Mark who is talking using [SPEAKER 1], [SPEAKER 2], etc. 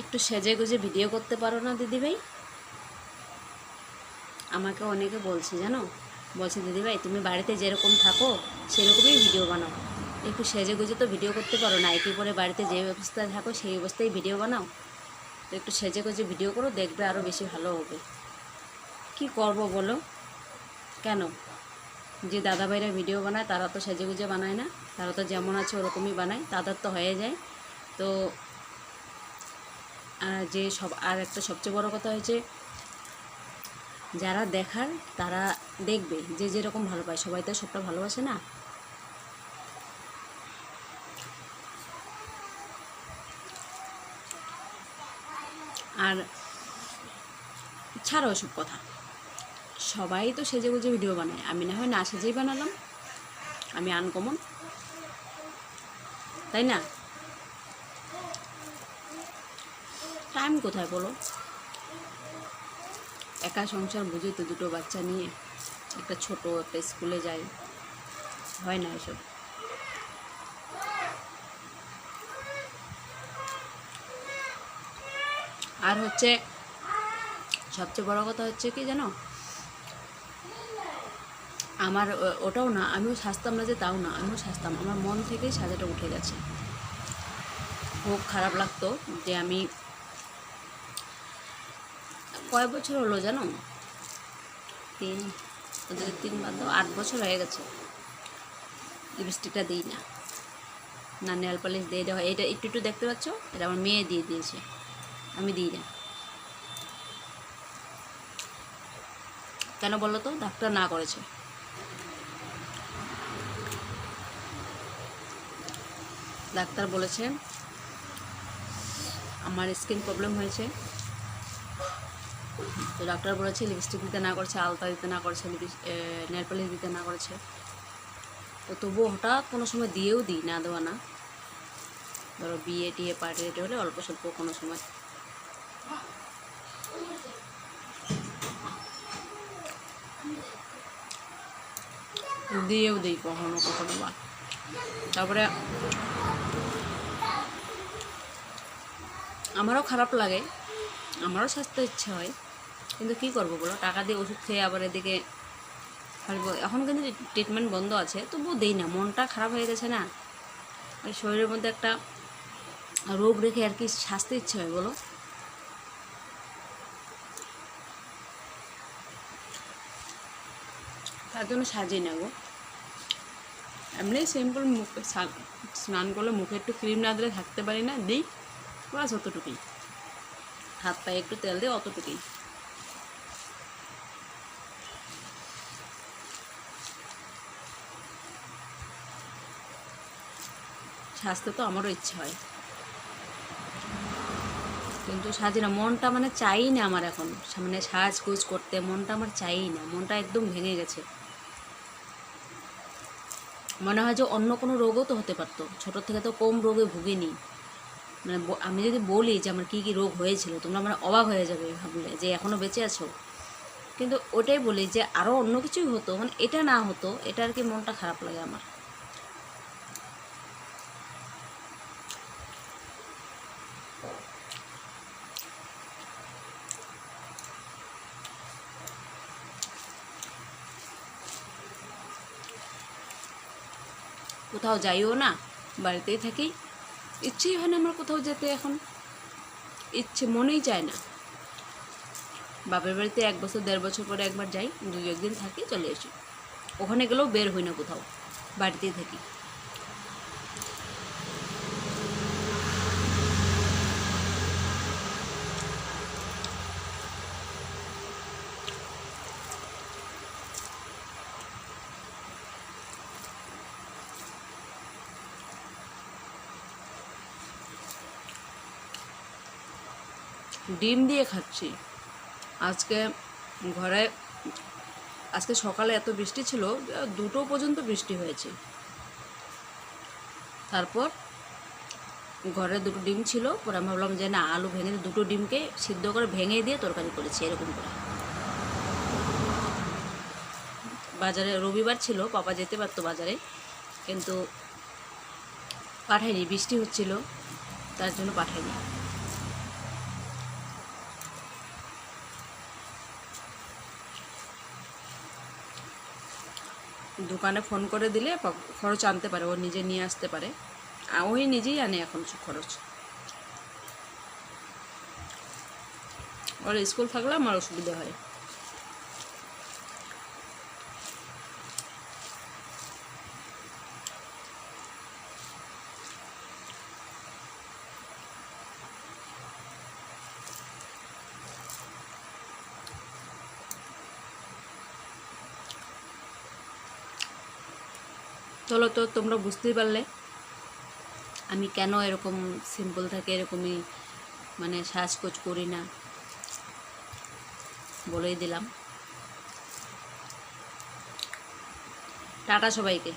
[SPEAKER 1] একটু সেজে গুজে ভিডিও করতে পারো না দিদিভাই? আমাকে অনেকে বলছে জানো, বলছে দিদিভাই তুমি বাড়িতে যেরকম থাকো সেরকমই ভিডিও বানাও, একটু সেজে গুজে তো ভিডিও করতে পারো না, একই পরে বাড়িতে যে অবস্থায় থাকো সেই অবস্থায় ভিডিও বানাও, তো একটু সেজে গুজে ভিডিও করো, দেখবে আরও বেশি ভালো হবে। কি করব বলো? কেন? যে দাদাভাইরা ভিডিও বানায় তারা তো সেজে গুজে বানায় না, তারা তো যেমন আছে ওরকমই বানায়, তাদের তো হয়ে যায়। তো যে সব আর একটা সবচেয়ে বড় কথা হয়েছে, যারা দেখার তারা দেখবে, যে যেরকম ভালো পায়, সবাই তো সবটা ভালোবাসে না। আর ছাড়ো ওসব কথা, সবাই তো সেজে গুজে ভিডিও বানায়, আমি না হয় না সেজেই বানালাম, আমি আনকমন, তাই না? টাইম কোথায় বলো? একা সংসার বুঝে তো, দুটো বাচ্চা নিয়ে, একটা ছোট একটা স্কুলে যায়, হয় না এসব। আর হচ্ছে সবচেয়ে বড় কথা হচ্ছে কি জানো, আমার ওটাও না, আমিও সাজতাম না যে তাও না, আমিও সাজতাম, আমার মন থেকেই সাজাটা উঠে গেছে। খুব খারাপ লাগতো যে আমি কয় বছর হলো জানো, তিন, ওদের 3 বাদ দাও, 8 বছর হয়ে গেছে লিপস্টিকটা দিই না, না নেল পালিশ দিয়ে দেওয়া। এটা একটু একটু দেখতে পাচ্ছ, এটা আমার মেয়ে দিয়ে দিয়েছে, আমি দিই না। কেন বলো তো? ডাক্তার না করেছে। ডাক্তার বলেছে আমার স্কিন প্রবলেম হয়েছে, তো ডাক্তার বলেছে লিপস্টিক দিতে না করেছে, আলতা দিতে না করেছে, নেল পালিশ দিতে না করেছে। তো তবুও হঠাৎ কোনো সময় দিয়েও দিই, না দেওয়া না, ধরো বিয়ে টিয়ে পার্টি হলে অল্প স্বল্প কোনো সময় দিয়েও দিই, কখনো কখনো বা। তারপরে আমারও খারাপ লাগে, আমারও স্বাস্থ্য ইচ্ছা হয়, কিন্তু কী করবো বলো, টাকা দিয়ে ওষুধ খেয়ে আবার এদিকে ফেলবো। এখন কিন্তু ট্রিটমেন্ট বন্ধ আছে, তবুও দিই না, মনটা খারাপ হয়ে গেছে না, আর শরীরের মধ্যে একটা রোগ রেখে আর কি সাজতে ইচ্ছে হয় বলো? তার জন্য সাজি না গো, এমনি সিম্পল মুখ স্নান করলে মুখে একটু ক্রিম না দিলে থাকতে পারি না, দিই বাস, অতটুকুই, হাত পায়ে একটু তেল দিই, অতটুকুই। সাজতে তো আমারও ইচ্ছা হয়, কিন্তু সাজি না, মনটা মানে চাই না আমার এখন, মানে সাজগুজ করতে মনটা আমার চাই না, মনটা একদম ভেঙে গেছে। মনে হয় যে অন্য কোনো রোগও তো হতে পারতো, ছোটোর থেকে তো কম রোগে ভুগিনি, মানে আমি যদি বলি যে আমার কী কী রোগ হয়েছিল, তোমরা মানে অবাক হয়ে যাবে ভাবলে যে এখনও বেঁচে আছো। কিন্তু ওটাই বলি যে আরও অন্য কিছুই হতো, মানে এটা না হতো, এটা আর কি মনটা খারাপ লাগে আমার। কোথাও যাইও না, বাড়িতেই থাকি, ইচ্ছেই হয় না আমার কোথাও যেতে এখন, ইচ্ছে মনেই চায় না। বাপের বাড়িতে 1 বছর 1.5 বছর পরে একবার যাই, 2-1 দিন থাকি, চলে আসি, ওখানে গেলেও বের হই না কোথাও, বাড়িতেই থাকি। ডিম দিয়ে খাচ্ছি আজকে ঘরে, আজকে সকালে এত বৃষ্টি ছিল, 2টো পর্যন্ত বৃষ্টি হয়েছে। তারপর ঘরে 2টো ডিম ছিল, পরে আমি ভাবলাম যে না, আলু ভেঙে 2টো ডিমকে সিদ্ধ করে ভেঙে দিয়ে তরকারি করেছি এরকম করে। বাজারে রবিবার ছিল, পাপা যেতে পারতো বাজারে, কিন্তু পাঠাইনি, বৃষ্টি হচ্ছিল, তার জন্য পাঠাইনি। দোকানে ফোন করে দিলে খরচ আনতে পারে, ও নিজে নিয়ে আসতে পারে, আর ওই নিজেই আনে এখন খরচ। ওর স্কুল থাকলে আমার অসুবিধা হয়। চলো তো তোমরা বুঝতেই পারলে আমি কেন এরকম সিম্পল থাকে, এরকমই মানে সাজগোজ করি না, বলেই দিলাম। টাটা সবাইকে।